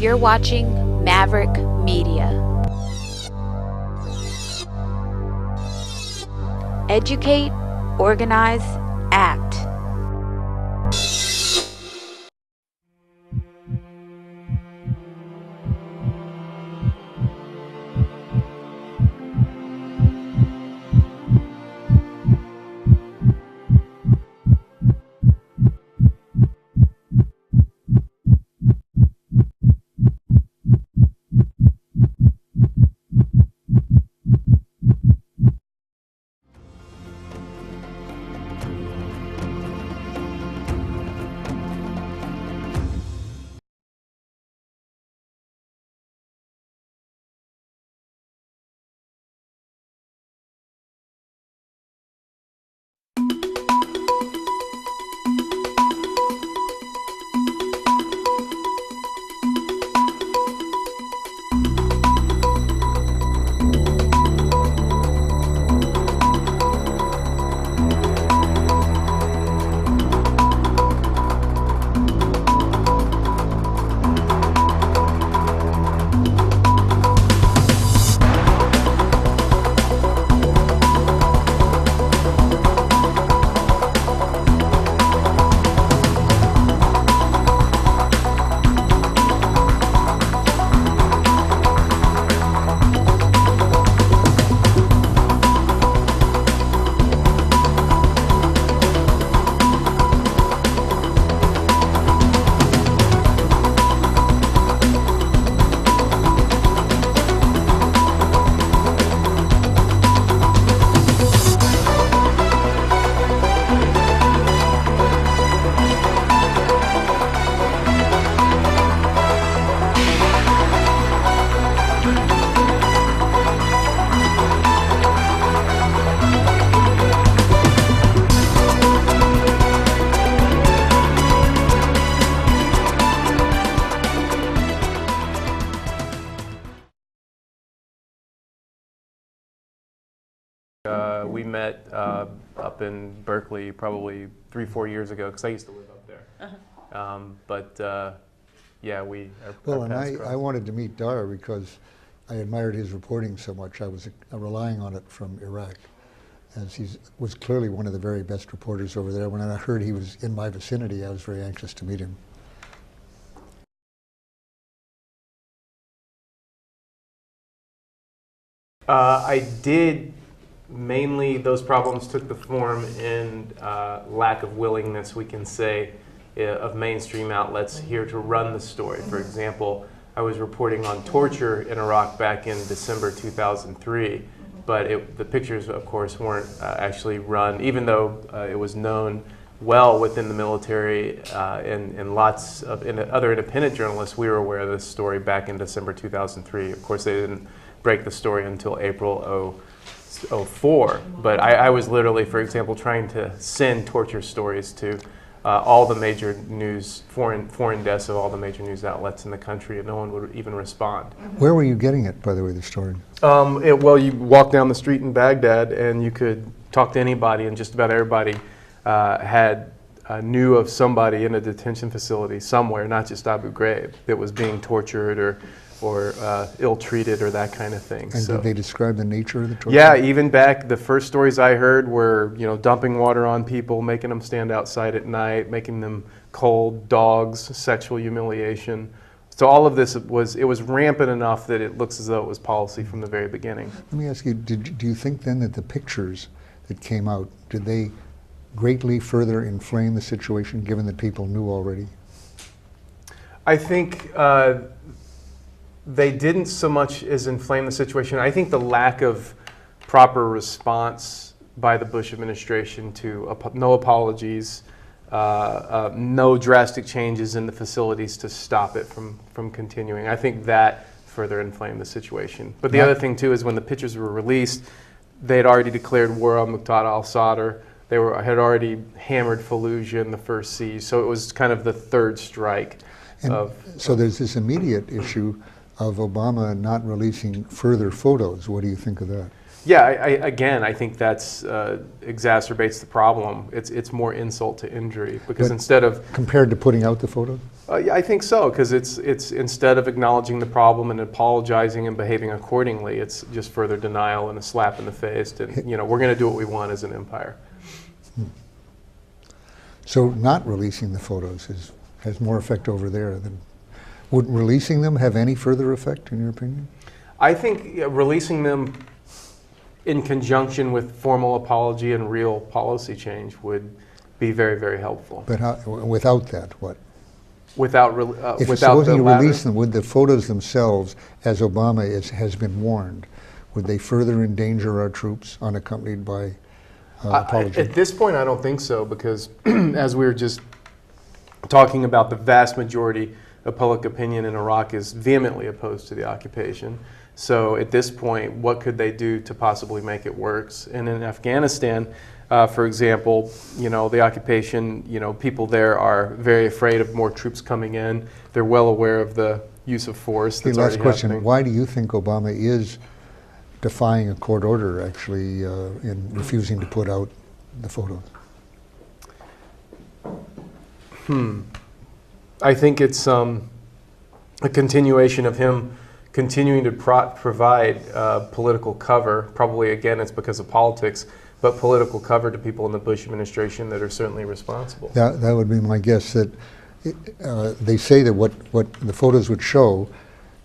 You're watching Maverick Media. Educate, organize, act. We met up in Berkeley probably 3-4 years ago because I used to live up there. Yeah, we Well, and I wanted to meet Dara because I admired his reporting so much. I was relying on it from Iraq, as he was clearly one of the very best reporters over there. When I heard he was in my vicinity, I was very anxious to meet him. I did. Mainly, those problems took the form in lack of willingness, we can say, of mainstream outlets here to run the story. For example, I was reporting on torture in Iraq back in December 2003, but the pictures, of course, weren't actually run, even though it was known well within the military and lots of other independent journalists. We were aware of this story back in December 2003. Of course, they didn't break the story until April 2004, but I was literally, for example, trying to send torture stories to all the major news, foreign deaths of all the major news outlets in the country, and no one would even respond. Where were you getting it, by the way, the story? Well, you walk down the street in Baghdad and you could talk to anybody, and just about everybody knew of somebody in a detention facility somewhere, not just Abu Ghraib, that was being tortured or ill-treated or that kind of thing. And did they describe the nature of the torture? Yeah, even back, the first stories I heard were, dumping water on people, making them stand outside at night, making them cold, dogs, sexual humiliation. So all of this was rampant enough that it looks as though it was policy from the very beginning. Let me ask you, do you think then that the pictures that came out, did they greatly further inflame the situation, given that people knew already? I think they didn't so much as inflame the situation. I think the lack of proper response by the Bush administration to no apologies, no drastic changes in the facilities to stop it from continuing. I think that further inflamed the situation. But the other thing too is when the pictures were released, they had already declared war on Muqtada al-Sadr. They had already hammered Fallujah in the first siege, so it was kind of the third strike. So there's this immediate issue of Obama not releasing further photos. What do you think of that? Yeah, I think that's exacerbates the problem. It's more insult to injury because instead of compared to putting out the photos. Yeah, I think so, because it's instead of acknowledging the problem and apologizing and behaving accordingly, it's just further denial and a slap in the face. And we're going to do what we want as an empire. So not releasing the photos has more effect over there than. Would releasing them have any further effect, in your opinion? I think releasing them in conjunction with formal apology and real policy change would be very, very helpful. But how, without that, what? Without If without supposing the you latter? release them, would the photos themselves, as Obama has been warned, would they further endanger our troops unaccompanied by apology? At this point, I don't think so, because as we were just talking about, the vast majority of public opinion in Iraq is vehemently opposed to the occupation. So at this point, what could they do to possibly make it worse? And in Afghanistan, for example, the occupation, people there are very afraid of more troops coming in. They're well aware of the use of force that's Last already question, happening. why do you think Obama is defying a court order, actually, in refusing to put out the photos? I think it's a continuation of him continuing to provide political cover. Probably, again, it's because of politics, but political cover to people in the Bush administration that are certainly responsible. That would be my guess, that they say that what the photos would show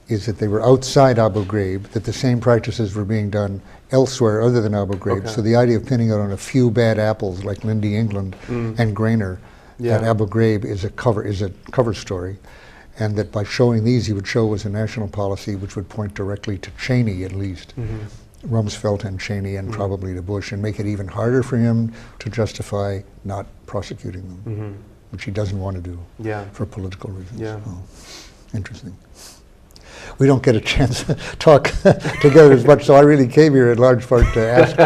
is that they were outside Abu Ghraib, that the same practices were being done elsewhere other than Abu Ghraib. Okay. So the idea of pinning it on a few bad apples like Lindy England and Grainer, Yeah. that Abu Ghraib is a cover story, and that by showing these he would show was a national policy which would point directly to Cheney, at least, Rumsfeld and Cheney, and probably to Bush, and make it even harder for him to justify not prosecuting them, which he doesn't want to do for political reasons. Yeah. Oh, interesting. We don't get a chance to talk together as much, so I really came here in large part to ask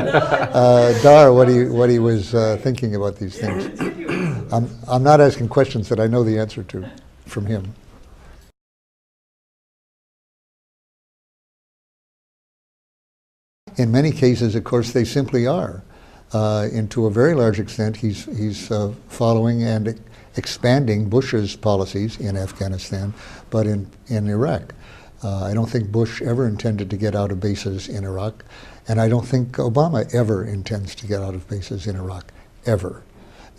Dar what he was thinking about these things. I'm not asking questions that I know the answer to from him. In many cases, of course, they simply are. And to a very large extent, he's following and expanding Bush's policies in Afghanistan, but in Iraq. I don't think Bush ever intended to get out of bases in Iraq, and I don't think Obama ever intends to get out of bases in Iraq, ever.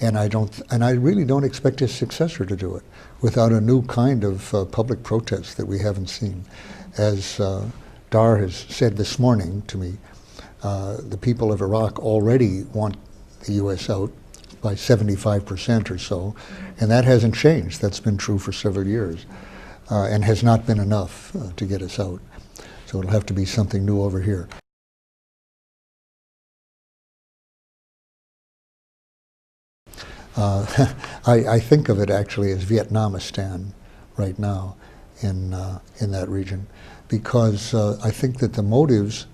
And I really don't expect his successor to do it without a new kind of public protest that we haven't seen. As Dar has said this morning to me, the people of Iraq already want the U.S. out by 75% or so, and that hasn't changed. That's been true for several years, and has not been enough to get us out. So it'll have to be something new over here. I think of it actually as Vietnamistan right now in that region, because I think that the motives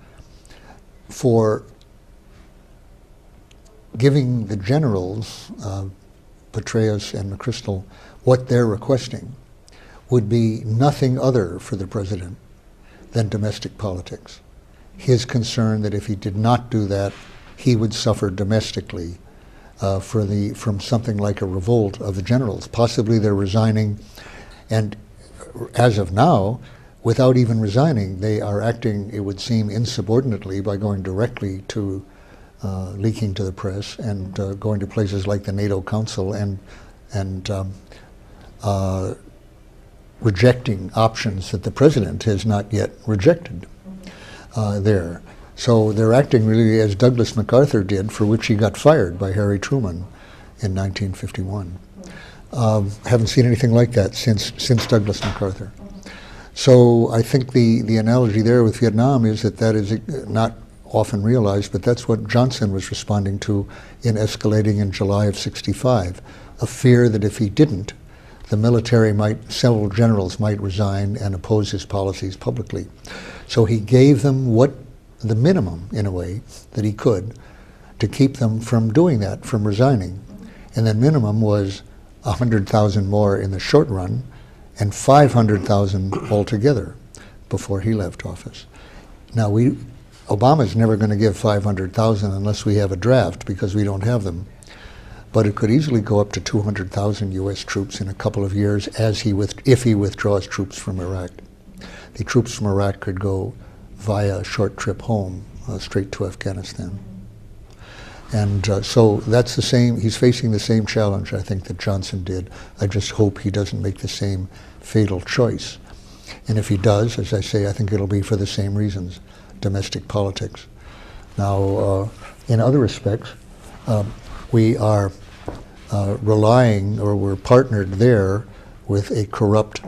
for giving the generals, Petraeus and McChrystal, what they're requesting would be nothing other for the president than domestic politics. His concern that if he did not do that, he would suffer domestically from something like a revolt of the generals. Possibly they're resigning, and as of now, without even resigning, they are acting, it would seem, insubordinately by going directly to leaking to the press and going to places like the NATO Council and rejecting options that the president has not yet rejected there. So they're acting really as Douglas MacArthur did, for which he got fired by Harry Truman in 1951. Haven't seen anything like that since Douglas MacArthur. So I think the analogy there with Vietnam is that is not often realized, but that's what Johnson was responding to in escalating in July of '65, a fear that if he didn't, several generals might resign and oppose his policies publicly. So he gave them the minimum, in a way, that he could to keep them from doing that, from resigning. And the minimum was 100,000 more in the short run and 500,000 altogether before he left office. Now, Obama's never going to give 500,000 unless we have a draft, because we don't have them. but it could easily go up to 200,000 U.S. troops in a couple of years if he withdraws troops from Iraq. The troops from Iraq could go via a short trip home, straight to Afghanistan. And so that's the same, he's facing the same challenge, I think, that Johnson did. I just hope he doesn't make the same fatal choice. And if he does, as I say, I think it'll be for the same reasons, domestic politics. Now, in other respects, we are relying, or we're partnered there with a corrupt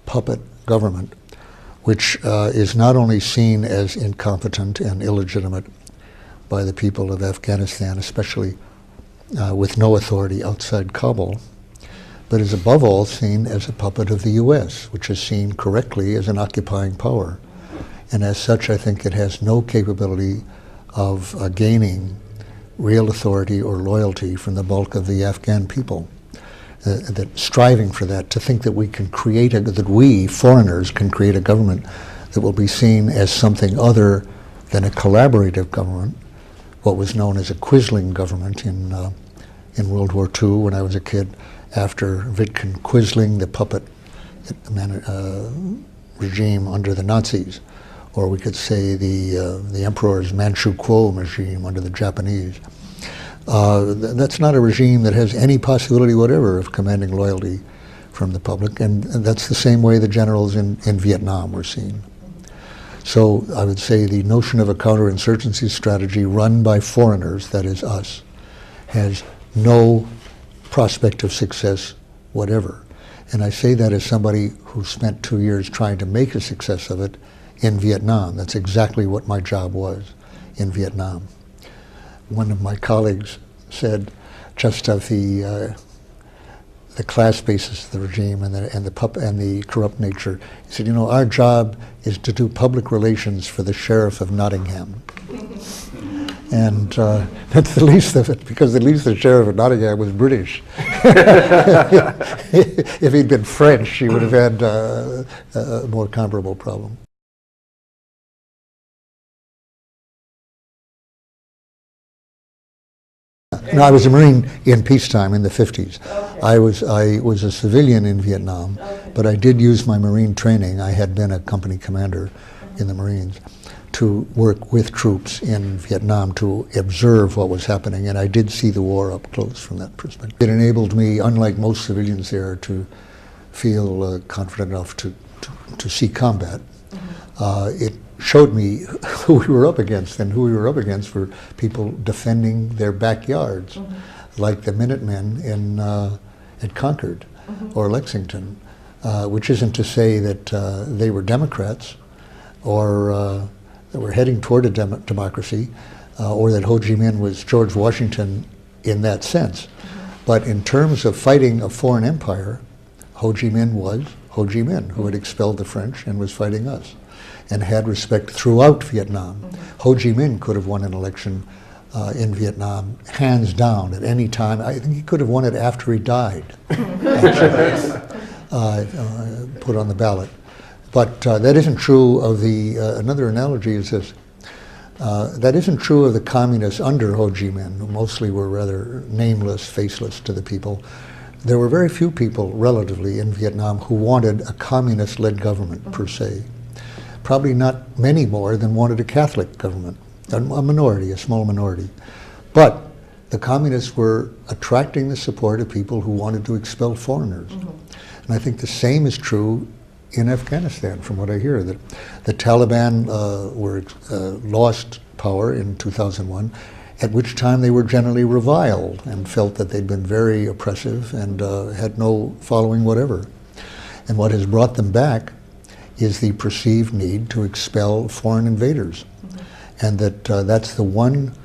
puppet government, which is not only seen as incompetent and illegitimate by the people of Afghanistan, especially with no authority outside Kabul, but is above all seen as a puppet of the U.S., which is seen correctly as an occupying power. And as such, I think it has no capability of gaining real authority or loyalty from the bulk of the Afghan people. That striving for that, to think that we can create, that we, foreigners, can create a government that will be seen as something other than a collaborative government, what was known as a Quisling government in World War II when I was a kid, after Wittgen Quisling, the puppet regime under the Nazis, or we could say the Emperor's Manchu Kuo regime under the Japanese. That's not a regime that has any possibility whatever of commanding loyalty from the public, and that's the same way the generals in Vietnam were seen. So I would say the notion of a counterinsurgency strategy run by foreigners, that is us, has no prospect of success whatever. And I say that as somebody who spent 2 years trying to make a success of it in Vietnam. That's exactly what my job was in Vietnam. One of my colleagues said, just of the class basis of the regime and the corrupt nature, he said, you know, our job is to do public relations for the sheriff of Nottingham. And that's the least of it, because at least the sheriff of Nottingham was British. If he'd been French, he would have had a more comparable problem. No, I was a Marine in peacetime in the 50s. Okay. I was a civilian in Vietnam, okay, but I did use my Marine training. I had been a company commander in the Marines to work with troops in Vietnam to observe what was happening, and I did see the war up close from that perspective. It enabled me, unlike most civilians there, to feel confident enough to see combat. Mm-hmm. It showed me who we were up against, and who we were up against were people defending their backyards, mm-hmm, like the Minutemen at Concord, mm-hmm, or Lexington, which isn't to say that they were Democrats or that were heading toward a democracy, or that Ho Chi Minh was George Washington in that sense. Mm-hmm. But in terms of fighting a foreign empire, Ho Chi Minh was Ho Chi Minh, who had expelled the French and was fighting us, and had respect throughout Vietnam. Mm-hmm. Ho Chi Minh could have won an election in Vietnam, hands down, at any time. I think he could have won it after he died, actually, put on the ballot. But that isn't true of the, another analogy is this, that isn't true of the communists under Ho Chi Minh, who mostly were rather nameless, faceless to the people. There were very few people, relatively, in Vietnam who wanted a communist-led government, mm-hmm, per se. Probably not many more than wanted a Catholic government, a minority, a small minority. But the communists were attracting the support of people who wanted to expel foreigners. Mm-hmm. And I think the same is true in Afghanistan, from what I hear, that the Taliban lost power in 2001, at which time they were generally reviled and felt that they'd been very oppressive and had no following whatever. And what has brought them back is the perceived need to expel foreign invaders. Mm-hmm. And that that's the one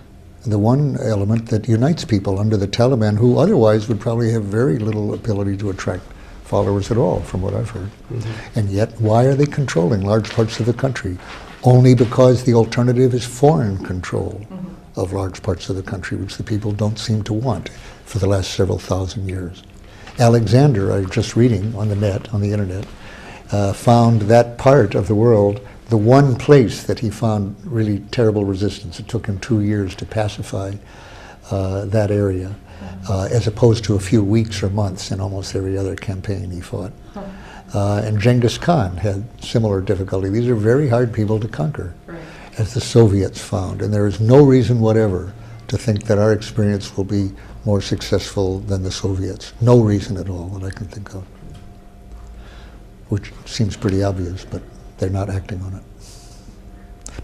element that unites people under the Taliban, who otherwise would probably have very little ability to attract followers at all, from what I've heard. Mm-hmm. And yet, why are they controlling large parts of the country? Only because the alternative is foreign control, mm-hmm, of large parts of the country, which the people don't seem to want for the last several thousand years. Alexander, I was just reading on the net, on the internet, found that part of the world, the one place that he found really terrible resistance. It took him 2 years to pacify that area. as opposed to a few weeks or months in almost every other campaign he fought. And Genghis Khan had similar difficulty. These are very hard people to conquer, as the Soviets found. And there is no reason whatever to think that our experience will be more successful than the Soviets. No reason at all that I can think of. Which seems pretty obvious, but they're not acting on it.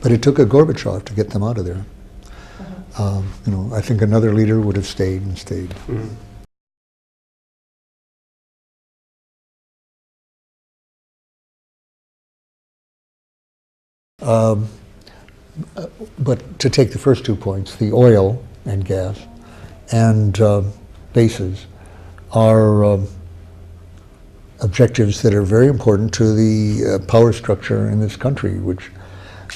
But it took a Gorbachev to get them out of there. I think another leader would have stayed and stayed. Mm-hmm. But to take the first 2 points, the oil and gas and bases are objectives that are very important to the power structure in this country, which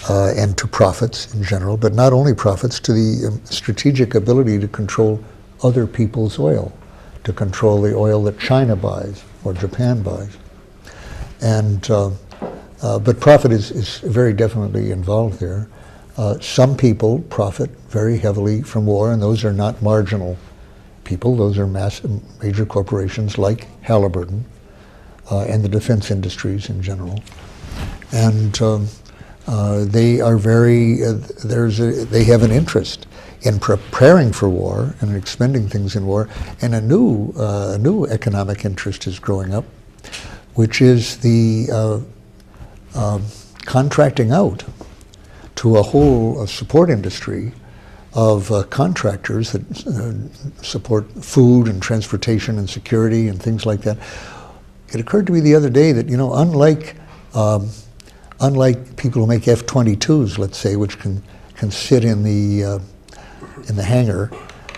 and to profits in general, but not only profits, to the strategic ability to control other people's oil, to control the oil that China buys or Japan buys. And but profit is very definitely involved there. Some people profit very heavily from war, and those are not marginal people. Those are major corporations like Halliburton and the defense industries in general. And they are very, they have an interest in preparing for war and expending things in war, and a new economic interest is growing up, which is the contracting out to a whole support industry of contractors that support food and transportation and security and things like that. It occurred to me the other day that, unlike people who make F-22s, let's say, which can sit in the hangar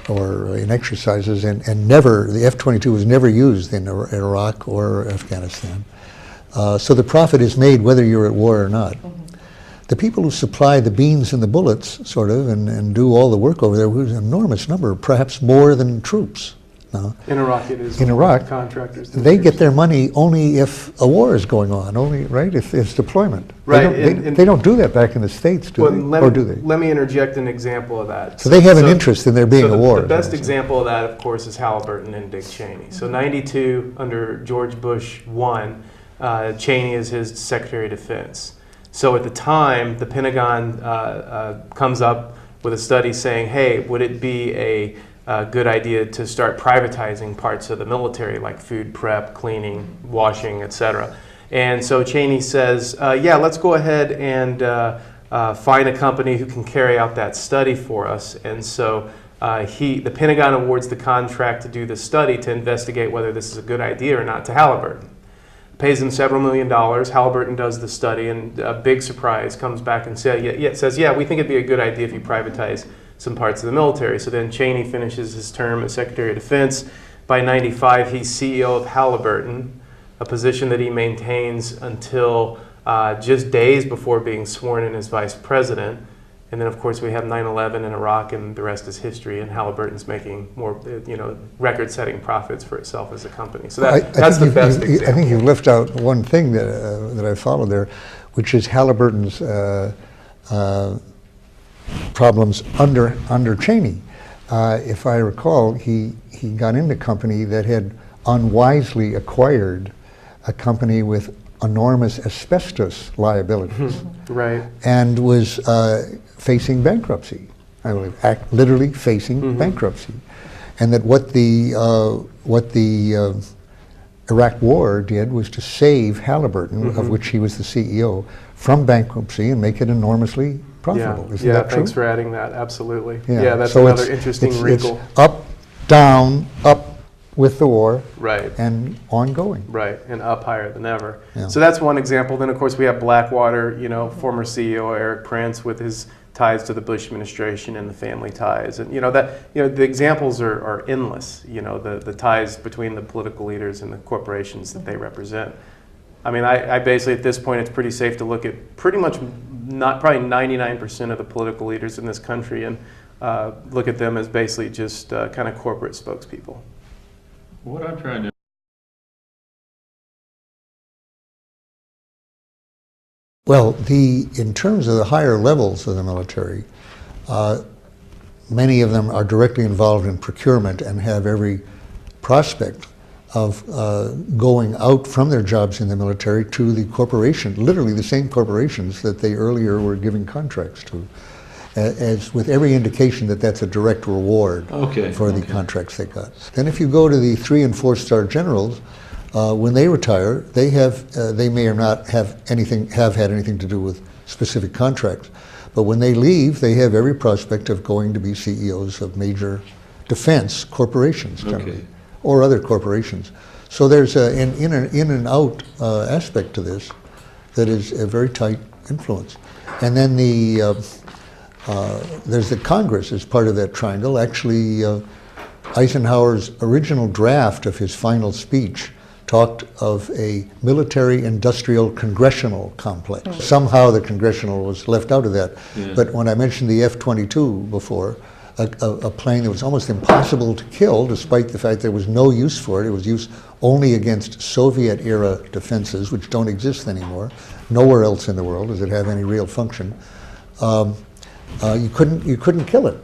or in exercises, and never, the F-22 was never used in Iraq or Afghanistan. So the profit is made whether you're at war or not. The people who supply the beans and the bullets, sort of, and do all the work over there, was an enormous number, perhaps more than troops. In Iraq, it is. In Iraq, contractors. They get their money only if a war is going on, only, right? If it's deployment. Right. They don't do that back in the States, do they? Or do they? Let me interject an example of that. So they have an interest in there being a war. The best example of that, of course, is Halliburton and Dick Cheney. So 92, under George Bush I, Cheney is his Secretary of Defense. So at the time, the Pentagon comes up with a study saying, hey, would it be a good idea to start privatizing parts of the military, like food prep, cleaning, washing, etc. And so Cheney says, yeah, let's go ahead and find a company who can carry out that study for us. And so the Pentagon awards the contract to do the study to investigate whether this is a good idea or not to Halliburton. Pays him several $1 million. Halliburton does the study, and a big surprise comes back and says, yeah, we think it'd be a good idea if you privatize some parts of the military. So then Cheney finishes his term as Secretary of Defense. By 95, he's CEO of Halliburton, a position that he maintains until just days before being sworn in as Vice President. And then, of course, we have 9/11 in Iraq, and the rest is history. And Halliburton's making more, record-setting profits for itself as a company. So that's the best example. I think you left out one thing that I followed there, which is Halliburton's problems under Cheney. If I recall, he got into a company that had unwisely acquired a company with enormous asbestos liabilities, right, and was facing bankruptcy. I believe, literally facing bankruptcy, and that what the Iraq War did was to save Halliburton, of which he was the CEO, from bankruptcy and make it enormously profitable. Isn't that true? Thanks for adding that. Absolutely. Yeah, Yeah, that's so another interesting wrinkle. It's up, down, up with the war, right, and ongoing. Right, and up higher than ever. Yeah. So that's one example. Then, of course, we have Blackwater, former CEO Eric Prince with his ties to the Bush administration and the family ties. And, the examples are endless, the ties between the political leaders and the corporations that they represent. I mean, I basically, at this point, it's pretty safe to look at pretty much probably 99% of the political leaders in this country and look at them as basically just kind of corporate spokespeople. What I'm trying to Well, in terms of the higher levels of the military, many of them are directly involved in procurement and have every prospect of going out from their jobs in the military to the corporation, literally the same corporations that they earlier were giving contracts to, as with every indication that that's a direct reward for the contracts they got. Then if you go to the 3- and 4-star generals, when they retire, they may or not have had anything to do with specific contracts, but when they leave, they have every prospect of going to be CEOs of major defense corporations, generally, or other corporations. So there's an in and out aspect to this that is a very tight influence. And then there's the Congress as part of that triangle. Actually, Eisenhower's original draft of his final speech talked of a military-industrial congressional complex. Somehow the congressional was left out of that. But when I mentioned the F-22 before, a plane that was almost impossible to kill, despite the fact there was no use for it. It was used only against Soviet-era defenses, which don't exist anymore. Nowhere else in the world does it have any real function. You couldn't kill it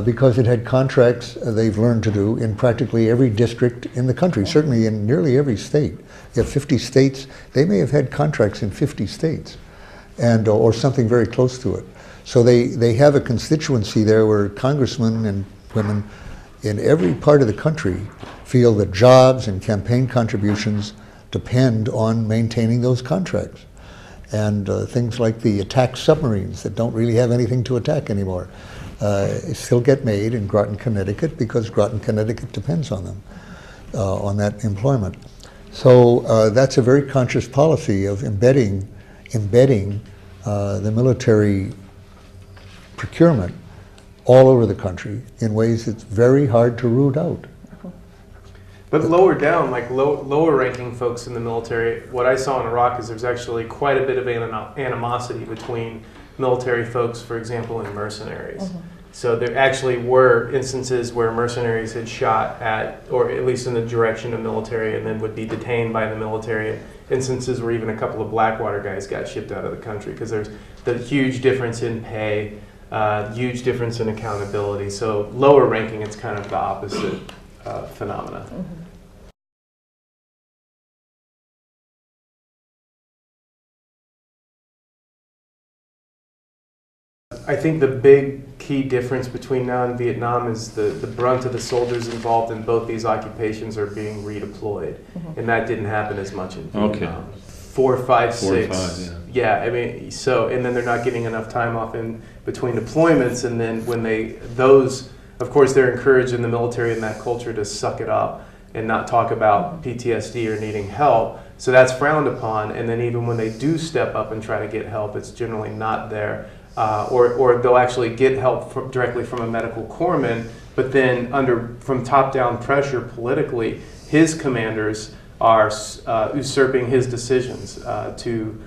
because it had contracts they've learned to do in practically every district in the country, certainly in nearly every state. You have 50 states. They may have had contracts in 50 states, or something very close to it. So they have a constituency there where congressmen and women in every part of the country feel that jobs and campaign contributions depend on maintaining those contracts. And things like the attack submarines that don't really have anything to attack anymore still get made in Groton, Connecticut, because Groton, Connecticut depends on them, on that employment. So that's a very conscious policy of embedding the military procurement all over the country in ways that's very hard to root out. But lower down, like lower ranking folks in the military, what I saw in Iraq is there's actually quite a bit of animosity between military folks, for example, and mercenaries. So there actually were instances where mercenaries had shot at, or at least in the direction of military, and then would be detained by the military. Instances where even a couple of Blackwater guys got shipped out of the country because there's the huge difference in pay, huge difference in accountability. So lower ranking, it's kind of the opposite phenomena. I think the big key difference between now and Vietnam is the brunt of the soldiers involved in both these occupations are being redeployed. And that didn't happen as much in Vietnam. 4, 5, 6. Yeah, I mean, so, and then they're not getting enough time off in between deployments, and then when those, of course, they're encouraged in the military and that culture to suck it up and not talk about PTSD or needing help. So that's frowned upon, and then even when they do step up and try to get help, it's generally not there. Or they'll actually get help directly from a medical corpsman, but then from top-down pressure politically, his commanders are usurping his decisions to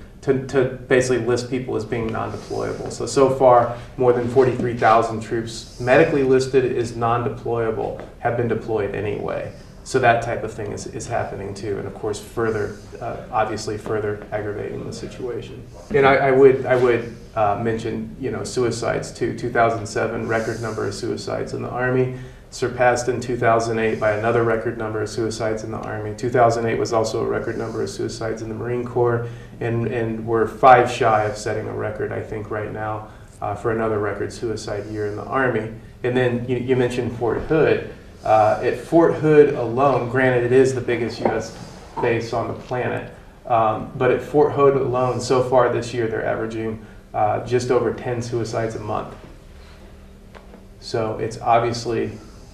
basically list people as being non-deployable. So far, more than 43,000 troops medically listed as non-deployable have been deployed anyway. So that type of thing is happening too, and of course obviously further aggravating the situation. And I would mention, suicides too. 2007, record number of suicides in the Army, surpassed in 2008 by another record number of suicides in the Army. 2008 was also a record number of suicides in the Marine Corps, and we're 5 shy of setting a record, I think, right now for another record suicide year in the Army. And then you mentioned Fort Hood. At Fort Hood alone, granted it is the biggest U.S. base on the planet, but at Fort Hood alone, so far this year, they're averaging just over 10 suicides a month. So it's obviously,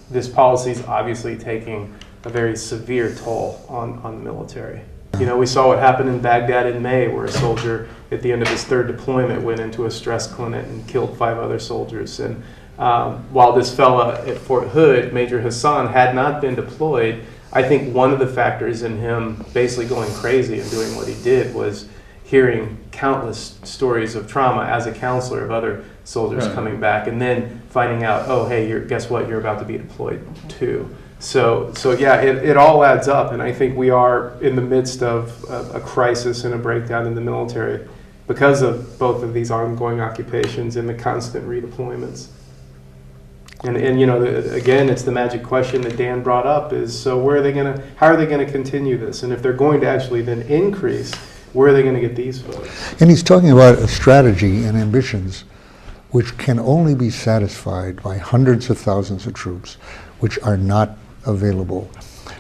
this policy is obviously taking a very severe toll on the military. We saw what happened in Baghdad in May, where a soldier at the end of his 3rd deployment went into a stress clinic and killed 5 other soldiers. And while this fella at Fort Hood, Major Hassan, had not been deployed, I think one of the factors in him basically going crazy and doing what he did was hearing countless stories of trauma as a counselor of other soldiers coming back, and then finding out, oh, hey, guess what? You're about to be deployed too. So yeah, it all adds up, and I think we are in the midst of a crisis and a breakdown in the military because of both of these ongoing occupations and the constant redeployments. And you know, again, it's the magic question that Dan brought up is, so how are they gonna continue this? And if they're going to actually then increase, where are they gonna get these folks? And he's talking about a strategy and ambitions which can only be satisfied by hundreds of thousands of troops, which are not available.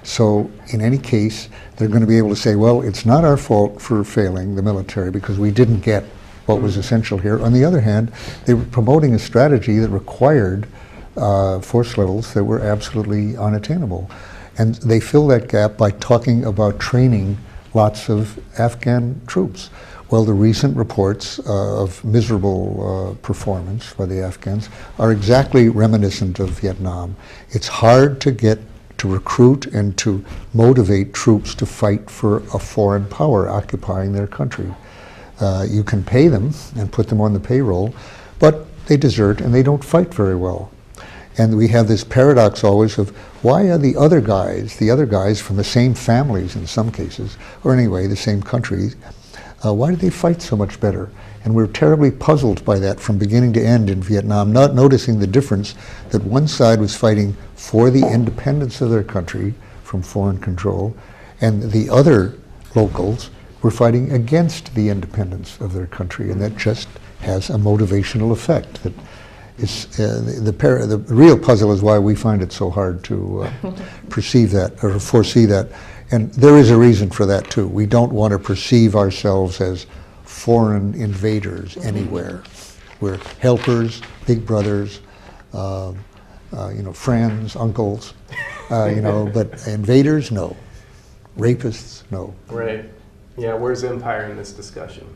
So in any case, they're going to be able to say, well, it's not our fault for failing the military because we didn't get what was essential here. On the other hand, they were promoting a strategy that required force levels that were absolutely unattainable. And they fill that gap by talking about training lots of Afghan troops. Well, the recent reports of miserable performance by the Afghans are exactly reminiscent of Vietnam. It's hard to recruit and to motivate troops to fight for a foreign power occupying their country. You can pay them and put them on the payroll, but they desert and they don't fight very well. And we have this paradox always of why are the other guys from the same families in some cases, or anyway, the same countries, why do they fight so much better? And we're terribly puzzled by that from beginning to end in Vietnam, not noticing the difference that one side was fighting for the independence of their country from foreign control, and the other locals were fighting against the independence of their country, and that just has a motivational effect. That is, the real puzzle is why we find it so hard to perceive that or foresee that. And there is a reason for that too. We don't want to perceive ourselves as foreign invaders anywhere. We're helpers, big brothers, friends, uncles, but invaders, no. Rapists, no. Right. Yeah, where's empire in this discussion?